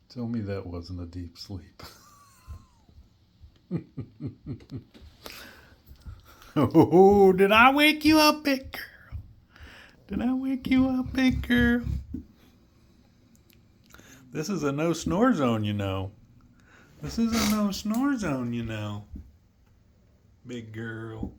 Tell me that wasn't a deep sleep. Oh, did I wake you up, big girl? Did I wake you up, big girl? This is a no snore zone, you know. This is a no snore zone, you know. Big girl.